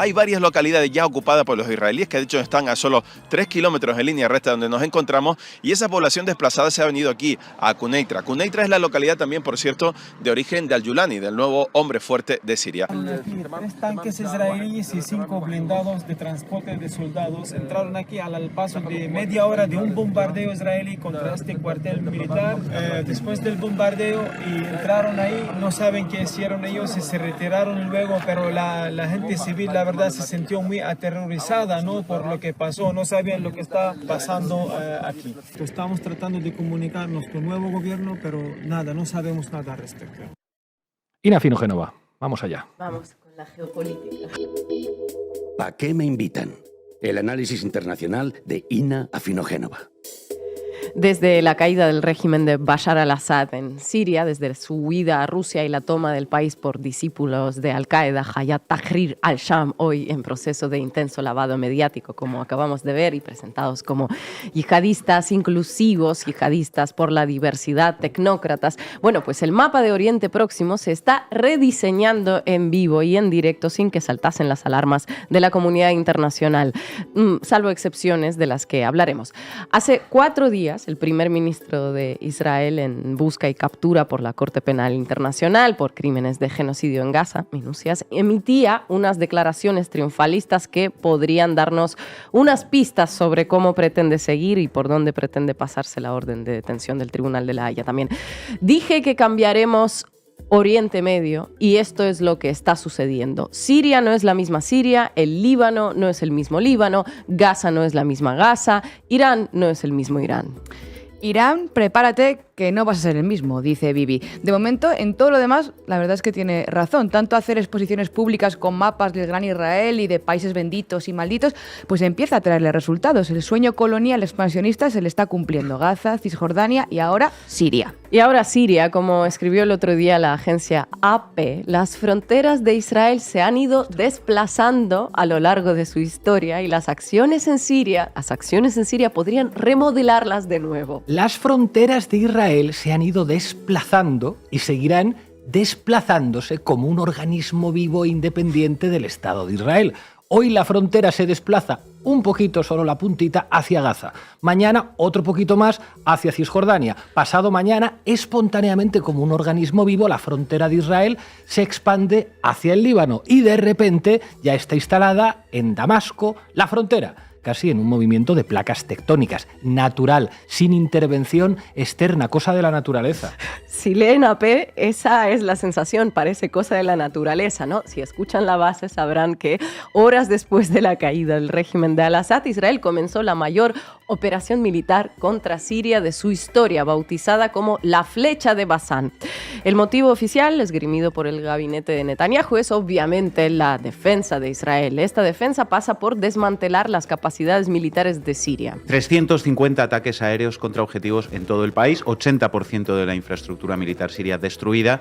Hay varias localidades ya ocupadas por los israelíes que de hecho están a solo 3 kilómetros en línea recta donde nos encontramos, y esa población desplazada se ha venido aquí a Quneitra. Quneitra es la localidad también, por cierto, de origen de Al-Julani, del nuevo hombre fuerte de Siria. 3 tanques israelíes y 5 blindados de transporte de soldados entraron aquí al paso de media hora de un bombardeo israelí contra este cuartel militar. Después del bombardeo y entraron ahí, no saben qué hicieron ellos y se retiraron luego, pero la gente civil la verdad se sintió muy aterrorizada, ¿no?, por lo que pasó, no sabían lo que está pasando aquí. Estamos tratando de comunicarnos con el nuevo gobierno, pero nada, no sabemos nada al respecto. Ina Finogénova, vamos allá. Vamos con la geopolítica. ¿A qué me invitan? El análisis internacional de Ina Finogénova. Desde la caída del régimen de Bashar al-Assad en Siria, desde su huida a Rusia y la toma del país por discípulos de Al-Qaeda, Hayat Tahrir al-Sham, hoy en proceso de intenso lavado mediático, como acabamos de ver, y presentados como yihadistas inclusivos, yihadistas por la diversidad, tecnócratas. Bueno, pues el mapa de Oriente Próximo se está rediseñando en vivo y en directo sin que saltasen las alarmas de la comunidad internacional, salvo excepciones de las que hablaremos. Hace 4 días, el primer ministro de Israel, en busca y captura por la Corte Penal Internacional por crímenes de genocidio en Gaza, minucias, emitía unas declaraciones triunfalistas que podrían darnos unas pistas sobre cómo pretende seguir y por dónde pretende pasarse la orden de detención del Tribunal de la Haya también. Dije que cambiaremos Oriente Medio y esto es lo que está sucediendo. Siria no es la misma Siria, el Líbano no es el mismo Líbano, Gaza no es la misma Gaza, Irán no es el mismo Irán. Irán, prepárate que no vas a ser el mismo, dice Bibi. De momento, en todo lo demás, la verdad es que tiene razón. Tanto hacer exposiciones públicas con mapas del Gran Israel y de países benditos y malditos, pues empieza a traerle resultados. El sueño colonial expansionista se le está cumpliendo. Gaza, Cisjordania y ahora Siria. Y ahora Siria, como escribió el otro día la agencia AP, las fronteras de Israel se han ido desplazando a lo largo de su historia y las acciones en Siria podrían remodelarlas de nuevo. Las fronteras de Israel se han ido desplazando y seguirán desplazándose como un organismo vivo e independiente del Estado de Israel. Hoy la frontera se desplaza un poquito, solo la puntita, hacia Gaza. Mañana otro poquito más hacia Cisjordania. Pasado mañana, espontáneamente como un organismo vivo, la frontera de Israel se expande hacia el Líbano y de repente ya está instalada en Damasco la frontera, casi en un movimiento de placas tectónicas, natural, sin intervención externa, cosa de la naturaleza. Si leen AP, esa es la sensación, parece cosa de la naturaleza, ¿no? Si escuchan la base sabrán que horas después de la caída del régimen de Al-Assad, Israel comenzó la mayor operación militar contra Siria de su historia, bautizada como la Flecha de Basán. El motivo oficial, esgrimido por el gabinete de Netanyahu, es obviamente la defensa de Israel. Esta defensa pasa por desmantelar las capacidades militares de Siria. 350 ataques aéreos contra objetivos en todo el país, 80% de la infraestructura militar siria destruida.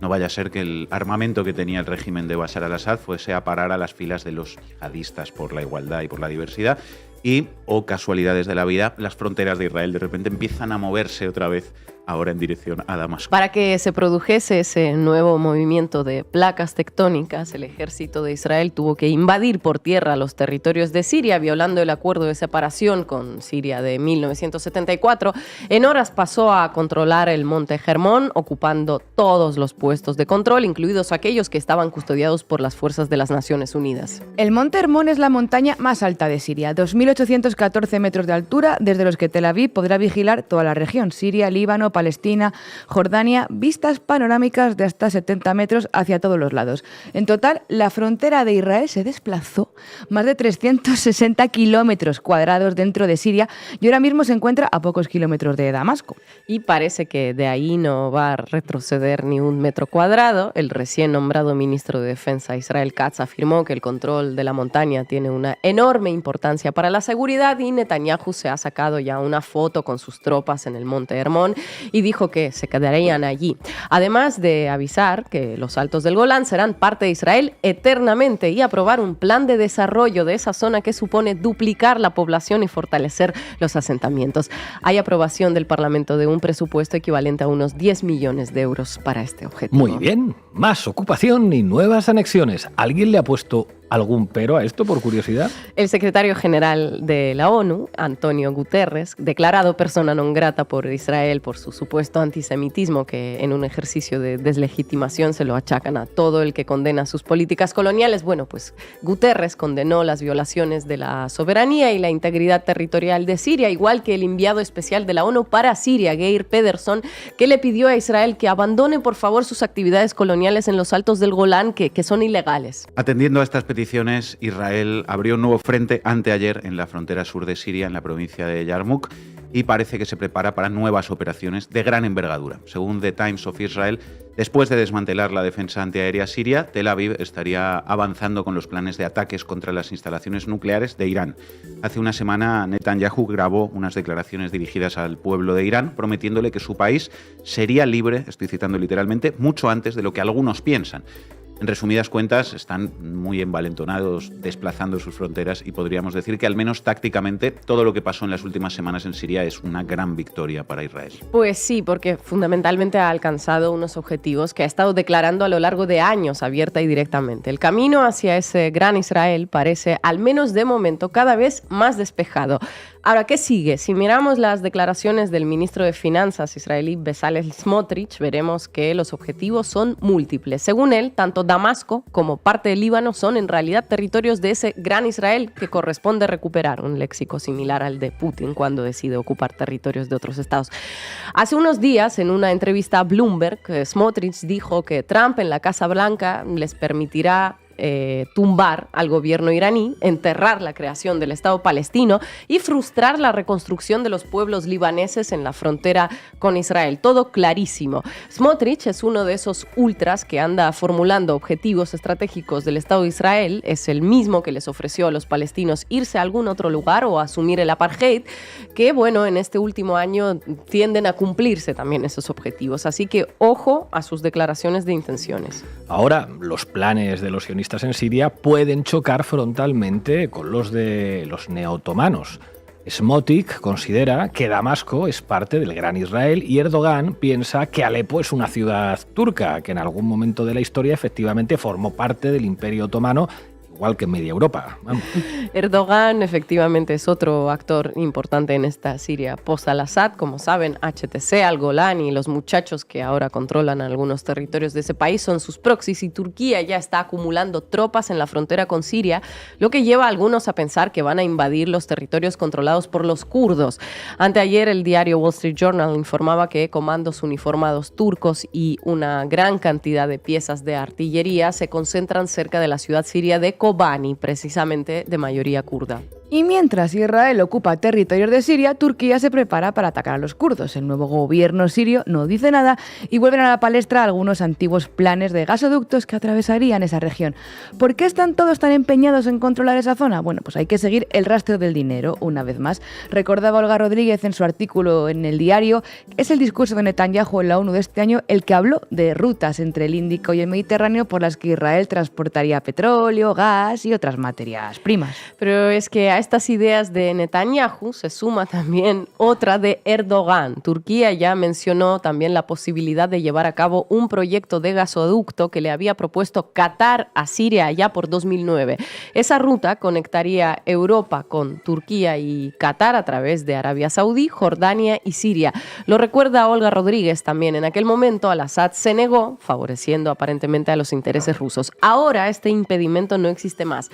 No vaya a ser que el armamento que tenía el régimen de Bashar al-Assad fuese a parar a las filas de los yihadistas por la igualdad y por la diversidad. Y, casualidades de la vida, las fronteras de Israel de repente empiezan a moverse otra vez, ahora en dirección a Damasco. Para que se produjese ese nuevo movimiento de placas tectónicas, el ejército de Israel tuvo que invadir por tierra los territorios de Siria, violando el acuerdo de separación con Siria de 1974. En horas pasó a controlar el monte Hermón, ocupando todos los puestos de control, incluidos aquellos que estaban custodiados por las fuerzas de las Naciones Unidas. El monte Hermón es la montaña más alta de Siria, 2.814 metros de altura, desde los que Tel Aviv podrá vigilar toda la región, Siria, Líbano, Palestina, Jordania, vistas panorámicas de hasta 70 metros hacia todos los lados. En total, la frontera de Israel se desplazó más de 360 kilómetros cuadrados dentro de Siria y ahora mismo se encuentra a pocos kilómetros de Damasco. Y parece que de ahí no va a retroceder ni un metro cuadrado. El recién nombrado ministro de Defensa, Israel Katz, afirmó que el control de la montaña tiene una enorme importancia para la seguridad y Netanyahu se ha sacado ya una foto con sus tropas en el monte Hermón y dijo que se quedarían allí. Además de avisar que los Altos del Golán serán parte de Israel eternamente y aprobar un plan de desarrollo de esa zona que supone duplicar la población y fortalecer los asentamientos. Hay aprobación del Parlamento de un presupuesto equivalente a unos 10 millones de euros para este objetivo. Muy bien, más ocupación y nuevas anexiones. ¿Alguien le ha puesto ¿Algún pero a esto, por curiosidad? El secretario general de la ONU, Antonio Guterres, declarado persona non grata por Israel por su supuesto antisemitismo, que en un ejercicio de deslegitimación se lo achacan a todo el que condena sus políticas coloniales. Bueno, pues Guterres condenó las violaciones de la soberanía y la integridad territorial de Siria, igual que el enviado especial de la ONU para Siria, Geir Pedersen, que le pidió a Israel que abandone, por favor, sus actividades coloniales en los altos del Golán, que son ilegales. Atendiendo a estas peticiones, Israel abrió un nuevo frente anteayer en la frontera sur de Siria, en la provincia de Yarmouk, y parece que se prepara para nuevas operaciones de gran envergadura. Según The Times of Israel, después de desmantelar la defensa antiaérea siria, Tel Aviv estaría avanzando con los planes de ataques contra las instalaciones nucleares de Irán. Hace una semana, Netanyahu grabó unas declaraciones dirigidas al pueblo de Irán, prometiéndole que su país sería libre, estoy citando literalmente, mucho antes de lo que algunos piensan. En resumidas cuentas, están muy envalentonados, desplazando sus fronteras, y podríamos decir que al menos tácticamente todo lo que pasó en las últimas semanas en Siria es una gran victoria para Israel. Pues sí, porque fundamentalmente ha alcanzado unos objetivos que ha estado declarando a lo largo de años, abierta y directamente. El camino hacia ese gran Israel parece, al menos de momento, cada vez más despejado. Ahora, ¿qué sigue? Si miramos las declaraciones del ministro de Finanzas israelí Bezalel Smotrich, veremos que los objetivos son múltiples. Según él, tanto Damasco como parte del Líbano son en realidad territorios de ese gran Israel que corresponde recuperar, un léxico similar al de Putin cuando decide ocupar territorios de otros estados. Hace unos días, en una entrevista a Bloomberg, Smotrich dijo que Trump en la Casa Blanca les permitirá tumbar al gobierno iraní, enterrar la creación del Estado palestino y frustrar la reconstrucción de los pueblos libaneses en la frontera con Israel. Todo clarísimo. Smotrich es uno de esos ultras que anda formulando objetivos estratégicos del Estado de Israel. Es el mismo que les ofreció a los palestinos irse a algún otro lugar o asumir el apartheid, que bueno, en este último año tienden a cumplirse también esos objetivos. Así que ojo a sus declaraciones de intenciones. Ahora, los planes de los sionistas en Siria pueden chocar frontalmente con los de los neotomanos. Smotrich considera que Damasco es parte del gran Israel y Erdogan piensa que Alepo es una ciudad turca, que en algún momento de la historia efectivamente formó parte del Imperio Otomano, igual que en media Europa. Vamos. Erdogan efectivamente es otro actor importante en esta Siria post al-Assad. Como saben, HTC, Al-Golán y los muchachos que ahora controlan algunos territorios de ese país son sus proxies, y Turquía ya está acumulando tropas en la frontera con Siria, lo que lleva a algunos a pensar que van a invadir los territorios controlados por los kurdos. Anteayer el diario Wall Street Journal informaba que comandos uniformados turcos y una gran cantidad de piezas de artillería se concentran cerca de la ciudad siria de Kobani, precisamente de mayoría kurda. Y mientras Israel ocupa territorios de Siria, Turquía se prepara para atacar a los kurdos. El nuevo gobierno sirio no dice nada y vuelven a la palestra algunos antiguos planes de gasoductos que atravesarían esa región. ¿Por qué están todos tan empeñados en controlar esa zona? Bueno, pues hay que seguir el rastro del dinero, una vez más. Recordaba Olga Rodríguez en su artículo en El Diario, es el discurso de Netanyahu en la ONU de este año el que habló de rutas entre el Índico y el Mediterráneo por las que Israel transportaría petróleo, gas y otras materias primas. Pero es que a estas ideas de Netanyahu se suma también otra de Erdogan. Turquía ya mencionó también la posibilidad de llevar a cabo un proyecto de gasoducto que le había propuesto Qatar a Siria ya por 2009. Esa ruta conectaría Europa con Turquía y Qatar a través de Arabia Saudí, Jordania y Siria. Lo recuerda Olga Rodríguez también. En aquel momento al-Assad se negó, favoreciendo aparentemente a los intereses rusos. Ahora este impedimento no existe más.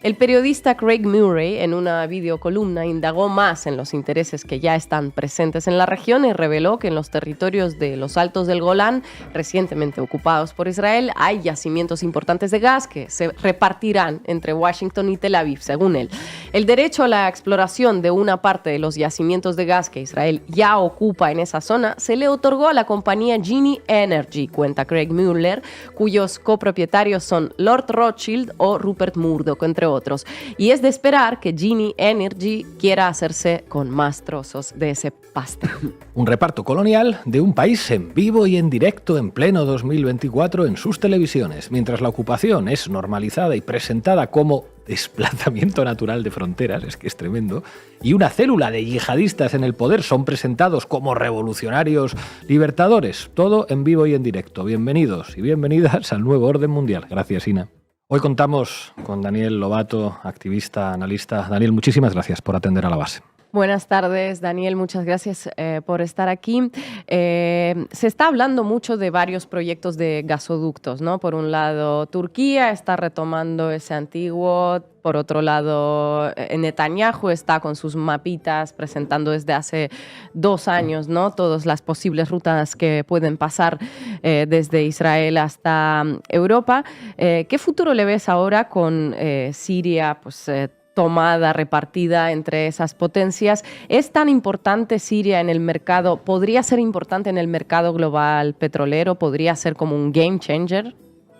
El periodista Craig Murray, en una videocolumna, indagó más en los intereses que ya están presentes en la región y reveló que en los territorios de los Altos del Golán, recientemente ocupados por Israel, hay yacimientos importantes de gas que se repartirán entre Washington y Tel Aviv, según él. El derecho a la exploración de una parte de los yacimientos de gas que Israel ya ocupa en esa zona se le otorgó a la compañía Genie Energy, cuenta Craig Mueller, cuyos copropietarios son Lord Rothschild o Rupert Murdoch, entre otros. Y es de esperar que Genie Energy quiera hacerse con más trozos de ese pastel. Un reparto colonial de un país en vivo y en directo en pleno 2024 en sus televisiones, mientras la ocupación es normalizada y presentada como desplazamiento natural de fronteras, es que es tremendo, y una célula de yihadistas en el poder son presentados como revolucionarios libertadores. Todo en vivo y en directo. Bienvenidos y bienvenidas al nuevo orden mundial. Gracias, Ina. Hoy contamos con Daniel Lobato, activista, analista. Daniel, muchísimas gracias por atender a La Base. Buenas tardes, Daniel. Muchas gracias por estar aquí. Se está hablando mucho de varios proyectos de gasoductos, ¿no? Por un lado, Turquía está retomando ese antiguo. Por otro lado, Netanyahu está con sus mapitas presentando desde hace 2 años, ¿no? Todas las posibles rutas que pueden pasar desde Israel hasta Europa. ¿Qué futuro le ves ahora con Siria, pues, tomada, repartida entre esas potencias? ¿Es tan importante Siria en el mercado? ¿Podría ser importante en el mercado global petrolero? ¿Podría ser como un game changer?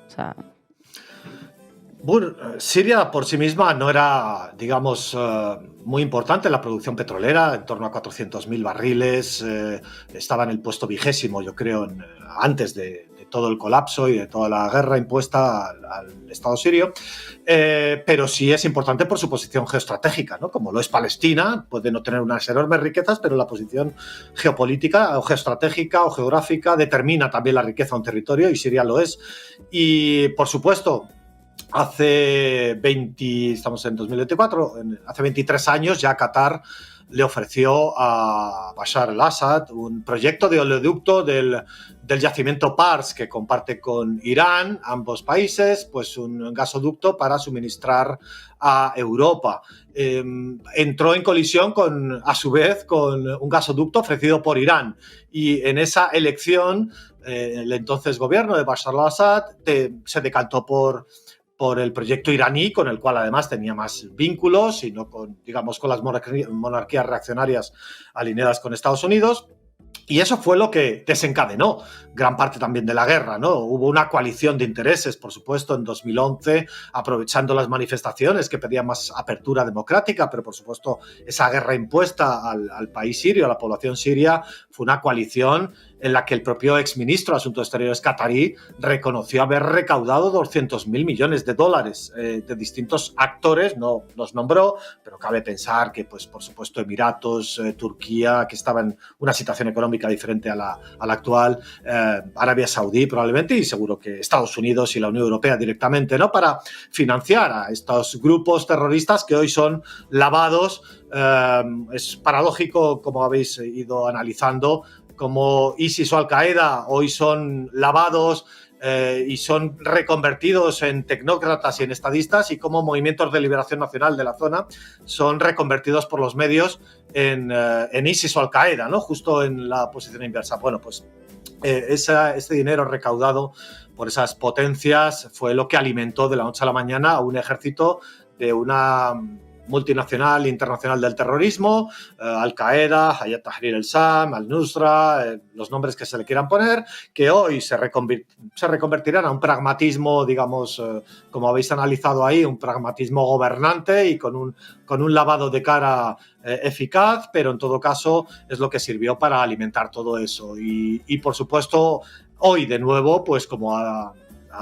O sea... Bueno, Siria por sí misma no era, digamos, muy importante en la producción petrolera, en torno a 400.000 barriles, estaba en el puesto 20, yo creo, antes de todo el colapso y de toda la guerra impuesta al Estado sirio, pero sí es importante por su posición geoestratégica, ¿no? Como lo es Palestina, puede no tener unas enormes riquezas, pero la posición geopolítica o geoestratégica o geográfica determina también la riqueza de un territorio, y Siria lo es. Y, por supuesto, estamos en 2024, hace 23 años ya Qatar le ofreció a Bashar al-Assad un proyecto de oleoducto del yacimiento Pars, que comparte con Irán, ambos países, pues un gasoducto para suministrar a Europa. Entró en colisión a su vez con un gasoducto ofrecido por Irán, y en esa elección el entonces gobierno de Bashar al-Assad se decantó por el proyecto iraní, con el cual además tenía más vínculos y no con las monarquías reaccionarias alineadas con Estados Unidos. Y eso fue lo que desencadenó gran parte también de la guerra, ¿no? Hubo una coalición de intereses, por supuesto, en 2011, aprovechando las manifestaciones que pedían más apertura democrática, pero por supuesto esa guerra impuesta al país sirio, a la población siria, fue una coalición en la que el propio exministro de Asuntos Exteriores catarí reconoció haber recaudado 200.000 millones de dólares de distintos actores, no los nombró, pero cabe pensar que, pues, por supuesto, Emiratos, Turquía, que estaba en una situación económica diferente a la actual, Arabia Saudí probablemente, y seguro que Estados Unidos y la Unión Europea directamente, ¿no? Para financiar a estos grupos terroristas que hoy son lavados. Es paradójico, como habéis ido analizando, como ISIS o Al-Qaeda hoy son lavados y son reconvertidos en tecnócratas y en estadistas, y como movimientos de liberación nacional de la zona son reconvertidos por los medios en ISIS o Al-Qaeda, ¿no? Justo en la posición inversa. Bueno, pues este dinero recaudado por esas potencias fue lo que alimentó de la noche a la mañana a un ejército de una multinacional internacional del terrorismo, Al-Qaeda, Hayat Tahrir al-Sham, Al-Nusra, los nombres que se le quieran poner, que hoy se reconvertirán a un pragmatismo, digamos, como habéis analizado ahí, un pragmatismo gobernante y con un lavado de cara eficaz, pero en todo caso es lo que sirvió para alimentar todo eso. Y por supuesto, hoy de nuevo, pues como ha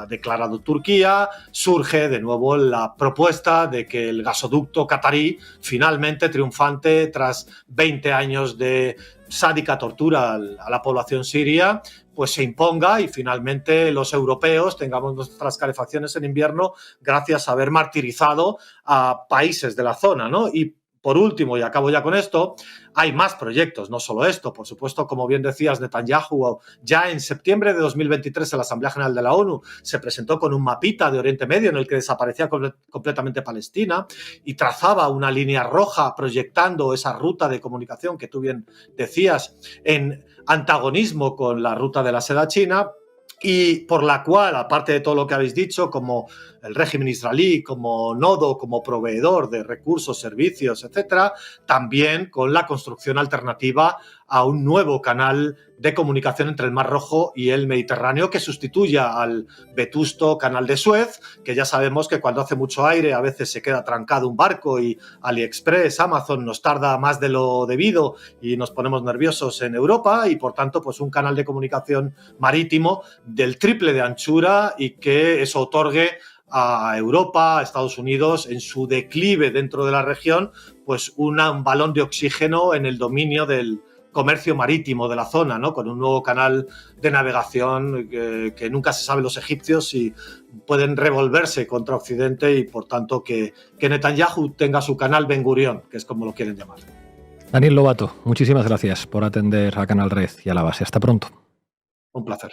declarado Turquía, surge de nuevo la propuesta de que el gasoducto catarí, finalmente triunfante tras 20 años de sádica tortura a la población siria, pues se imponga y finalmente los europeos tengamos nuestras calefacciones en invierno gracias a haber martirizado a países de la zona, ¿no? Y por último, y acabo ya con esto, hay más proyectos, no solo esto. Por supuesto, como bien decías, Netanyahu ya en septiembre de 2023 en la Asamblea General de la ONU se presentó con un mapita de Oriente Medio en el que desaparecía completamente Palestina y trazaba una línea roja proyectando esa ruta de comunicación que tú bien decías en antagonismo con la ruta de la seda china, y por la cual, aparte de todo lo que habéis dicho, como el régimen israelí, como nodo, como proveedor de recursos, servicios, etcétera, también con la construcción alternativa a un nuevo canal de comunicación entre el Mar Rojo y el Mediterráneo que sustituya al vetusto canal de Suez, que ya sabemos que cuando hace mucho aire a veces se queda trancado un barco y AliExpress, Amazon nos tarda más de lo debido y nos ponemos nerviosos en Europa, y por tanto pues un canal de comunicación marítimo del triple de anchura y que eso otorgue a Europa, a Estados Unidos, en su declive dentro de la región, pues un balón de oxígeno en el dominio del comercio marítimo de la zona, ¿no? Con un nuevo canal de navegación que nunca se sabe los egipcios si pueden revolverse contra Occidente y, por tanto, que Netanyahu tenga su canal Ben Gurión, que es como lo quieren llamar. Daniel Lobato, muchísimas gracias por atender a Canal Red y a La Base. Hasta pronto. Un placer.